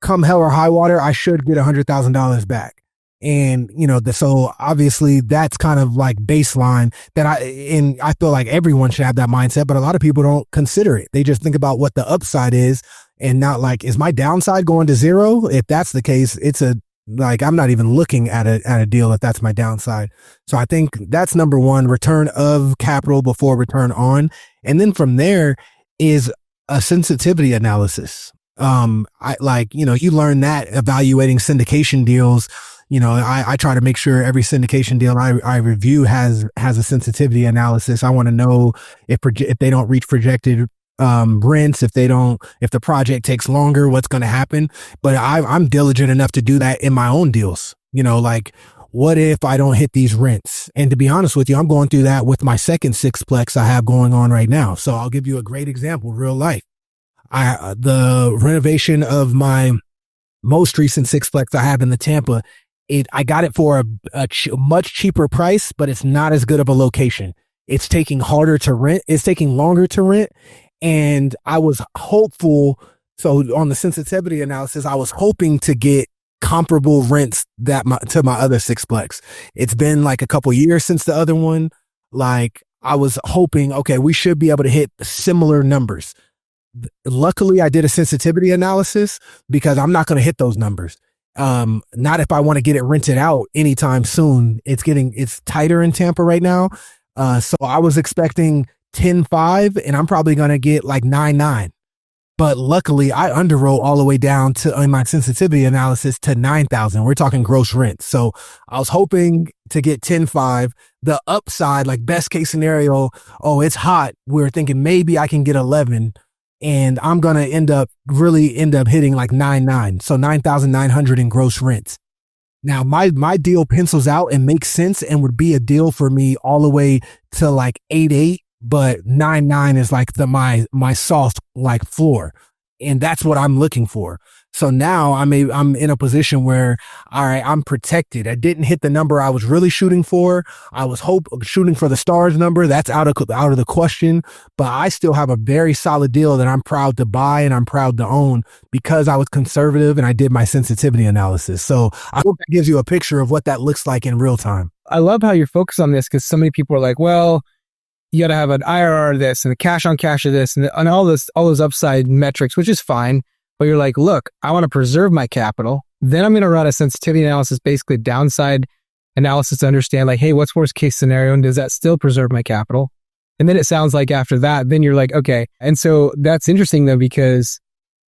come hell or high water, I should get $100,000 back. And, so obviously that's kind of like baseline that I feel like everyone should have that mindset, but a lot of people don't consider it. They just think about what the upside is and not like, is my downside going to zero? If that's the case, I'm not even looking at a deal if that's my downside. So I think that's number one, return of capital before return on. And then from there is a sensitivity analysis. You learn that evaluating syndication deals. I try to make sure every syndication deal I review has a sensitivity analysis. I want to know if they don't reach projected rents, if the project takes longer, what's going to happen. But I'm diligent enough to do that in my own deals. What if I don't hit these rents? And to be honest with you, I'm going through that with my second sixplex I have going on right now. So I'll give you a great example, real life. The renovation of my most recent sixplex I have in the Tampa, I got it for a much cheaper price, but it's not as good of a location. It's taking harder to rent. It's taking longer to rent. And I was hopeful. So on the sensitivity analysis, I was hoping to get comparable rents to my other sixplex. It's been like a couple years since the other one. Like I was hoping, okay, we should be able to hit similar numbers. Luckily, I did a sensitivity analysis because I'm not going to hit those numbers. Not if I want to get it rented out anytime soon. It's tighter in Tampa right now. So I was expecting 10.5 and I'm probably going to get like 9.9. But luckily I underwrote all the way down to in my sensitivity analysis to 9,000. We're talking gross rent. So I was hoping to get 10.5. The upside, like best case scenario, it's hot. We're thinking maybe I can get 11. And I'm going to end up hitting like 9.9. So 9,900 in gross rents. Now my deal pencils out and makes sense and would be a deal for me all the way to like 8.8, but 9.9 is like my soft like floor. And that's what I'm looking for. So now I'm in a position where, all right, I'm protected. I didn't hit the number I was really shooting for. I was shooting for the stars number. That's out of the question, but I still have a very solid deal that I'm proud to buy and I'm proud to own because I was conservative and I did my sensitivity analysis. So I hope that gives you a picture of what that looks like in real time. I love how you're focused on this because so many people are like, well, you got to have an IRR of this and a cash on cash of this and all those upside metrics, which is fine. But you're like, look, I want to preserve my capital. Then I'm going to run a sensitivity analysis, basically downside analysis to understand like, hey, what's worst case scenario? And does that still preserve my capital? And then it sounds like after that, then you're like, okay. And so that's interesting though, because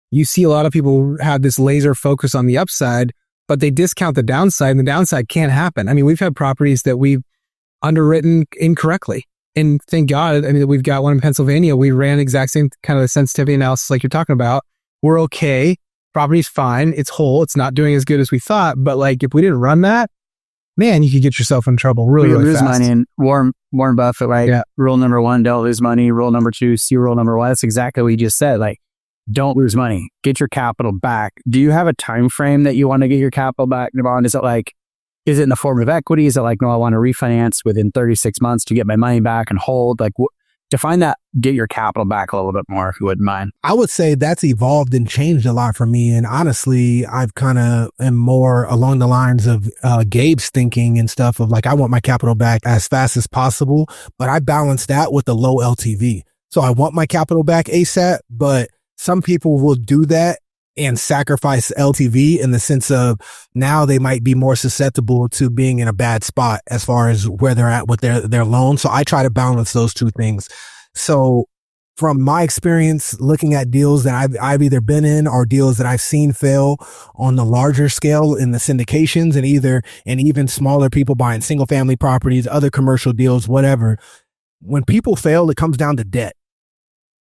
you see a lot of people have this laser focus on the upside, but they discount the downside and the downside can't happen. I mean, we've had properties that we've underwritten incorrectly. And thank God, I mean, we've got one in Pennsylvania. We ran exact same kind of sensitivity analysis like you're talking about. We're okay. Property's fine. It's whole. It's not doing as good as we thought. But like, if we didn't run that, man, you could get yourself in trouble really lose fast. Money. And Warren Buffett, right? Yeah. Rule number 1, don't lose money. Rule number 2, see rule number 1. That's exactly what you just said. Like, don't lose money. Get your capital back. Do you have a time frame that you want to get your capital back, Devon? Is it in the form of equity? Is it like, no, I want to refinance within 36 months to get my money back and hold? Like, define that, get your capital back a little bit more, if you wouldn't mind. I would say that's evolved and changed a lot for me. And honestly, I've kind of am more along the lines of Gabe's thinking and stuff of like, I want my capital back as fast as possible, but I balance that with a low LTV. So I want my capital back ASAP, but some people will do that and sacrifice LTV in the sense of now they might be more susceptible to being in a bad spot as far as where they're at with their loan. So I try to balance those two things. So from my experience looking at deals that I've either been in or deals that I've seen fail on the larger scale in the syndications and even smaller people buying single family properties, other commercial deals, whatever. When people fail, it comes down to debt.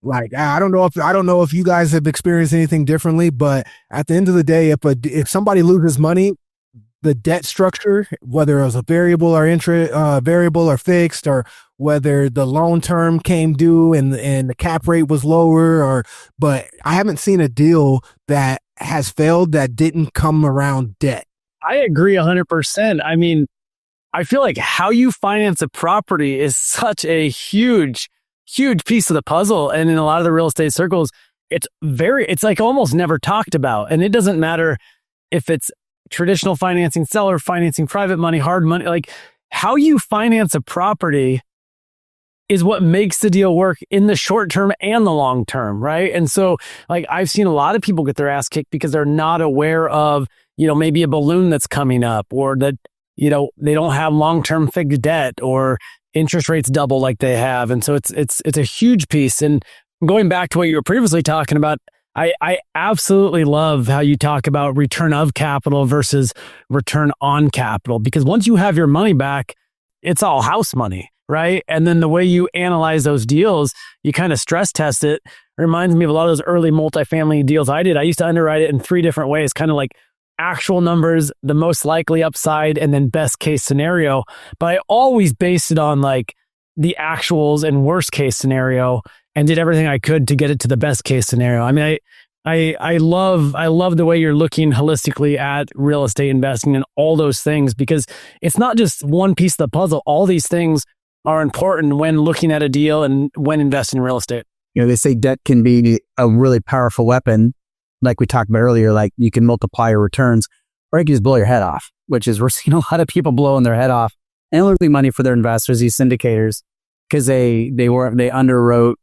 Like, I don't know if you guys have experienced anything differently, but at the end of the day, if somebody loses money, the debt structure, whether it was a variable or fixed, or whether the loan term came due and the cap rate was lower, but I haven't seen a deal that has failed that didn't come around debt. I agree 100%. I mean, I feel like how you finance a property is such a huge piece of the puzzle. And in a lot of the real estate circles, it's like almost never talked about. And it doesn't matter if it's traditional financing, seller financing, private money, hard money, like how you finance a property is what makes the deal work in the short term and the long term, right? And so like I've seen a lot of people get their ass kicked because they're not aware of, maybe a balloon that's coming up, or that, they don't have long-term fixed debt, or interest rates double like they have. And so it's a huge piece. And going back to what you were previously talking about, I absolutely love how you talk about return of capital versus return on capital, because once you have your money back, it's all house money, right? And then the way you analyze those deals, you kind of stress test it. It reminds me of a lot of those early multifamily deals I did. I used to underwrite it in 3 different ways, kind of like actual numbers, the most likely upside, and then best case scenario. But I always based it on like the actuals and worst case scenario, and did everything I could to get it to the best case scenario. I mean, I love the way you're looking holistically at real estate investing and all those things, because it's not just one piece of the puzzle. All these things are important when looking at a deal and when investing in real estate. They say debt can be a really powerful weapon. Like we talked about earlier, like you can multiply your returns, or you can just blow your head off, which is we're seeing a lot of people blowing their head off and losing money for their investors, these syndicators, because they underwrote.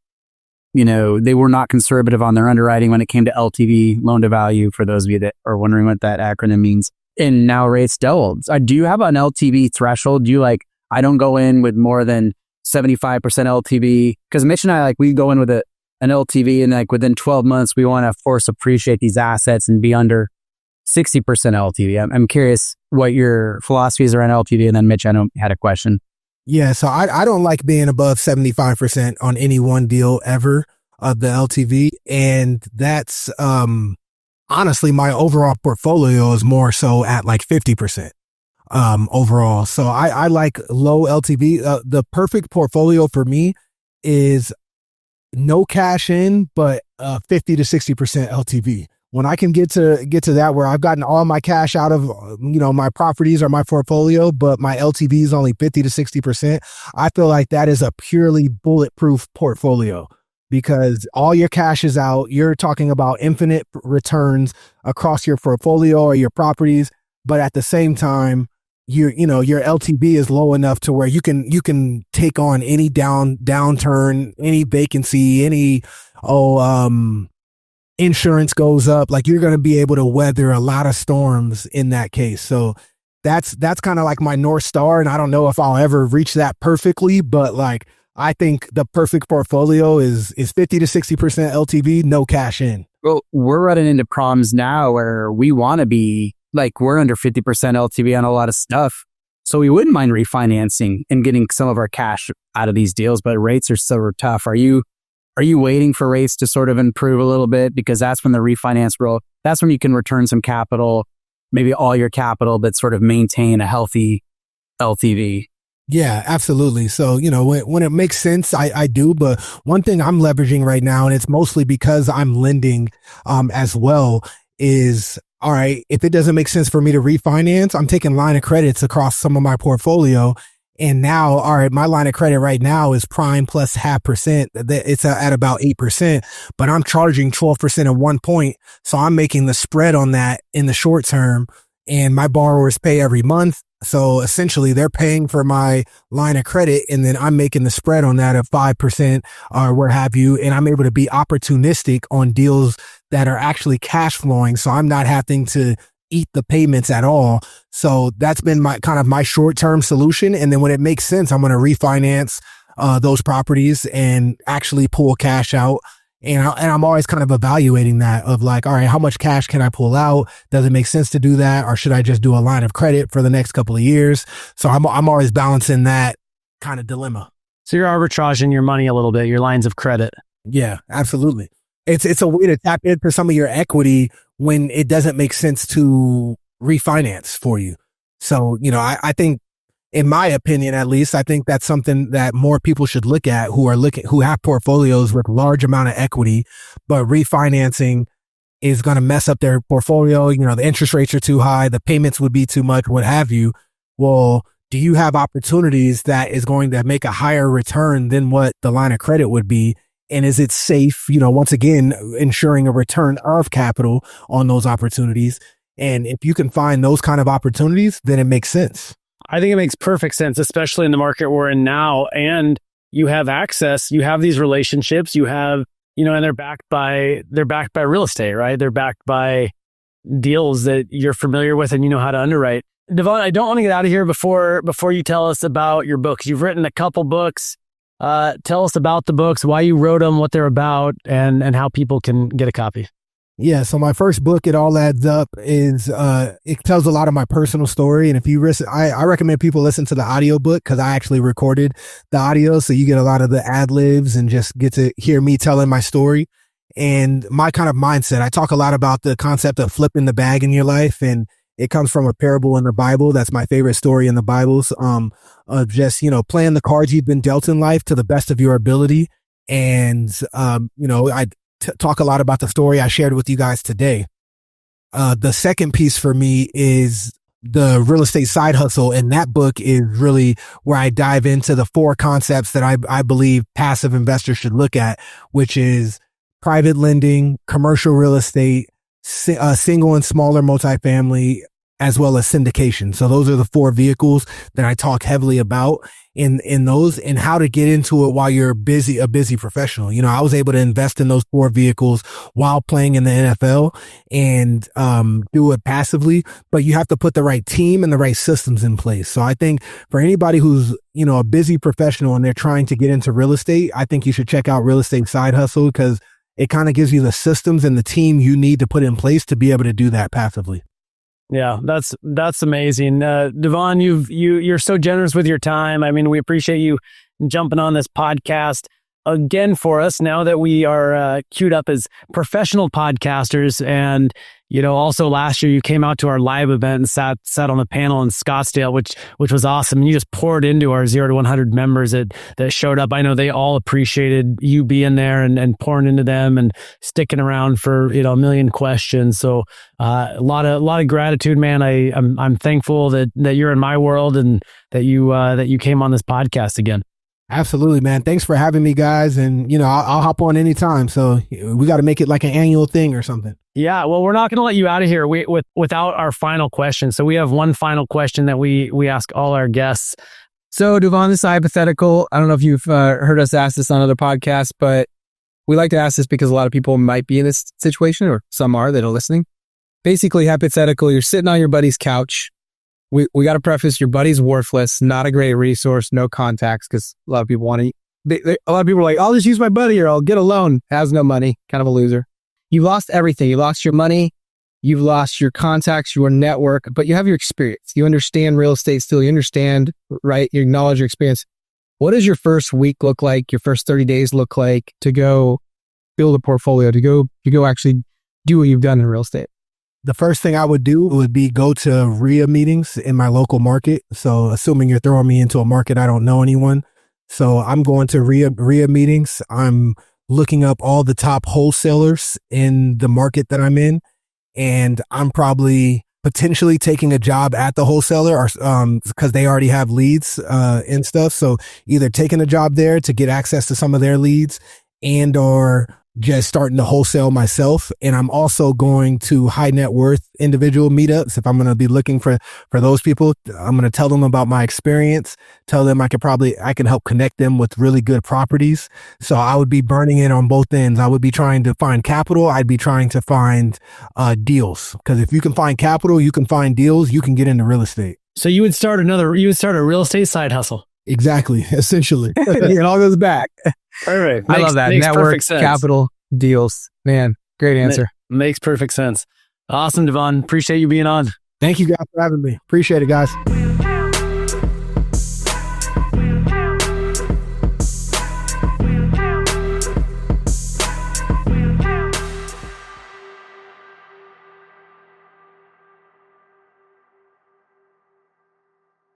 They were not conservative on their underwriting when it came to LTV, loan to value, for those of you that are wondering what that acronym means. And now rates doubled. Do you have an LTV threshold? Do you I don't go in with more than 75% LTV? Because Mitch and I, we go in with an LTV, and within 12 months, we want to force appreciate these assets and be under 60% LTV. I'm curious what your philosophies are on LTV. And then Mitch, I know had a question. Yeah, so I don't like being above 75% on any one deal ever of the LTV. And that's honestly, my overall portfolio is more so at 50% overall. So I like low LTV. The perfect portfolio for me is no cash in, but 50 to 60% LTV. When I can get to that, where I've gotten all my cash out of, my properties or my portfolio, but my LTV is only 50 to 60%, I feel like that is a purely bulletproof portfolio, because all your cash is out. You're talking about infinite returns across your portfolio or your properties. But at the same time, your LTV is low enough to where you can take on any downturn, any vacancy, any, insurance goes up. You're going to be able to weather a lot of storms in that case. So that's kind of my North Star. And I don't know if I'll ever reach that perfectly, but I think the perfect portfolio is 50 to 60% LTV, no cash in. Well, we're running into problems now where we want to be we're under 50% LTV on a lot of stuff. So we wouldn't mind refinancing and getting some of our cash out of these deals, but rates are so tough. Are you waiting for rates to sort of improve a little bit? Because that's when the refinance that's when you can return some capital, maybe all your capital, but sort of maintain a healthy LTV. Yeah, absolutely. So, when it makes sense, I do. But one thing I'm leveraging right now, and it's mostly because I'm lending as well, is, all right, if it doesn't make sense for me to refinance, I'm taking line of credits across some of my portfolio. And now, all right, my line of credit right now is prime plus 0.5%. It's at about 8%, but I'm charging 12% at one point. So I'm making the spread on that in the short term, and my borrowers pay every month. So essentially they're paying for my line of credit, and then I'm making the spread on that of 5% or what have you. And I'm able to be opportunistic on deals that are actually cash flowing. So I'm not having to eat the payments at all. So that's been my short-term solution. And then when it makes sense, I'm going to refinance those properties and actually pull cash out. And I'm always kind of evaluating that of like, all right, how much cash can I pull out? Does it make sense to do that? Or should I just do a line of credit for the next couple of years? So I'm always balancing that kind of dilemma. So you're arbitraging your money a little bit, your lines of credit. Yeah, absolutely. It's a way to tap into some of your equity when it doesn't make sense to refinance for you. So, I think, in my opinion, at least, I think that's something that more people should look at who have portfolios with large amount of equity, but refinancing is going to mess up their portfolio. The interest rates are too high, the payments would be too much, what have you. Well, do you have opportunities that is going to make a higher return than what the line of credit would be? And is it safe, once again, ensuring a return of capital on those opportunities? And if you can find those kind of opportunities, then it makes sense. I think it makes perfect sense, especially in the market we're in now. And you have access, you have these relationships, you have, and they're backed by real estate, right? They're backed by deals that you're familiar with and you know how to underwrite. Devon, I don't want to get out of here before you tell us about your books. You've written a couple books. Tell us about the books, why you wrote them, what they're about, and how people can get a copy. Yeah, so my first book, It All Adds Up, is it tells a lot of my personal story. And if you I recommend people listen to the audio book because I actually recorded the audio. So you get a lot of the ad libs and just get to hear me telling my story and my kind of mindset. I talk a lot about the concept of flipping the bag in your life. And it comes from a parable in the Bible. That's my favorite story in the Bibles, of just, playing the cards you've been dealt in life to the best of your ability. And, I talk a lot about the story I shared with you guys today. The second piece for me is the real estate side hustle. And that book is really where I dive into the 4 concepts that I believe passive investors should look at, which is private lending, commercial real estate, single and smaller multifamily, as well as syndication. So those are the 4 vehicles that I talk heavily about in those, and how to get into it while you're a busy professional. I was able to invest in those 4 vehicles while playing in the NFL and do it passively, but you have to put the right team and the right systems in place. So I think for anybody who's, a busy professional and they're trying to get into real estate, I think you should check out Real Estate Side Hustle because it kind of gives you the systems and the team you need to put in place to be able to do that passively. Yeah, that's amazing. Devon, you're so generous with your time. I mean, we appreciate you jumping on this podcast again for us now that we are queued up as professional podcasters. And, also last year you came out to our live event and sat on the panel in Scottsdale, which was awesome. And you just poured into our 0 to 100 members that showed up. I know they all appreciated you being there and pouring into them and sticking around for, a million questions. So, a lot of gratitude, man. I'm thankful that you're in my world and that you came on this podcast again. Absolutely, man. Thanks for having me, guys. And, I'll hop on anytime. So we got to make it like an annual thing or something. Yeah. Well, we're not going to let you out of here without our final question. So we have one final question that we ask all our guests. So Devon, this is hypothetical. I don't know if you've heard us ask this on other podcasts, but we like to ask this because a lot of people might be in this situation, or some are that are listening. Basically, hypothetical, you're sitting on your buddy's couch. We got to preface, your buddy's worthless, not a great resource, no contacts, because a lot of people want to, a lot of people are like, I'll just use my buddy or I'll get a loan. Has no money, kind of a loser. You lost everything. You lost your money. You've lost your contacts, your network, but you have your experience. You understand real estate still. You understand, right? You acknowledge your experience. What does your first week look like? Your first 30 days look like to go build a portfolio, to go actually do what you've done in real estate? The first thing I would do would be go to REIA meetings in my local market. So assuming you're throwing me into a market, I don't know anyone. So I'm going to REIA meetings. I'm looking up all the top wholesalers in the market that I'm in. And I'm probably potentially taking a job at the wholesaler or because they already have leads and stuff. So either taking a job there to get access to some of their leads and or just starting to wholesale myself. And I'm also going to high net worth individual meetups. If I'm going to be looking for those people, I'm going to tell them about my experience, tell them I can help connect them with really good properties. So I would be burning it on both ends. I would be trying to find capital. I'd be trying to find deals, because if you can find capital, you can find deals, you can get into real estate. So you would start a real estate side hustle. Exactly. Essentially. It all goes back. Perfect. I love that. Makes Network, perfect sense. capital, deals. Man, great answer. Makes perfect sense. Awesome, Devon. Appreciate you being on. Thank you guys for having me. Appreciate it, guys.